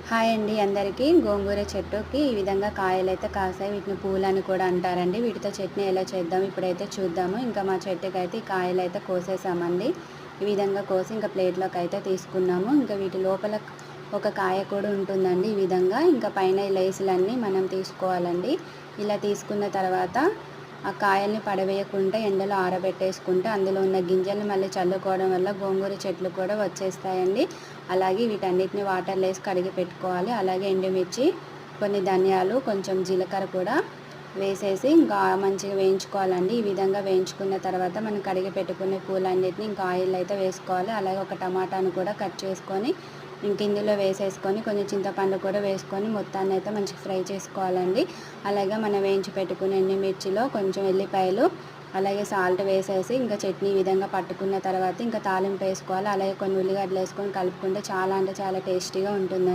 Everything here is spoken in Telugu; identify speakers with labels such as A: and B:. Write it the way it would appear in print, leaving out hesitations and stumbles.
A: హాయ్ అండి అందరికీ. గోంగూర చెట్టుకి ఈ విధంగా కాయలైతే కాసాయి. వీటిని పూలని కూడా అంటారండి. వీటితో చట్నీ ఎలా చేద్దాం ఇప్పుడైతే చూద్దాము. ఇంకా మా చెట్టుకైతే ఈ కాయలైతే కోసేసామండి. ఈ విధంగా కోసి ఇంకా ప్లేట్లోకి అయితే తీసుకున్నాము. ఇంకా వీటి లోపల ఒక కాయ కూడా ఉంటుందండి. ఈ విధంగా ఇంకా పైన లేసులన్నీ మనం తీసుకోవాలండి. ఇలా తీసుకున్న తర్వాత ఆ కాయల్ని పడవేయకుండా ఎండలో ఆరబెట్టేసుకుంటే అందులో ఉన్న గింజలు మళ్ళీ చల్లుకోవడం వల్ల గోంగూర చెట్లు కూడా వచ్చేస్తాయండి. అలాగే వీటన్నిటిని వాటర్లో వేసి కడిగి పెట్టుకోవాలి. అలాగే ఎండుమిర్చి, కొన్ని ధనియాలు, కొంచెం జీలకర్ర కూడా వేసేసి ఇంకా మంచిగా వేయించుకోవాలండి. ఈ విధంగా వేయించుకున్న తర్వాత మనం కడిగి పెట్టుకునే పూలన్నిటిని ఇంకా ఆయిల్ అయితే వేసుకోవాలి. అలాగే ఒక టమాటాను కూడా కట్ చేసుకొని ఇంక ఇందులో వేసేసుకొని కొంచెం చింతపండు కూడా వేసుకొని మొత్తాన్ని అయితే మంచిగా ఫ్రై చేసుకోవాలండి. అలాగే మనం వేయించి పెట్టుకునే ఎండుమిర్చిలో కొంచెం ఎల్లిపాయలు అలాగే సాల్ట్ వేసేసి ఇంకా చట్నీ ఈ విధంగా పట్టుకున్న తర్వాత ఇంకా తాలింపు వేసుకోవాలి. అలాగే కొన్ని ఉల్లిగడ్డలు వేసుకొని కలుపుకుంటే చాలా అంటే చాలా టేస్టీగా ఉంటుంది.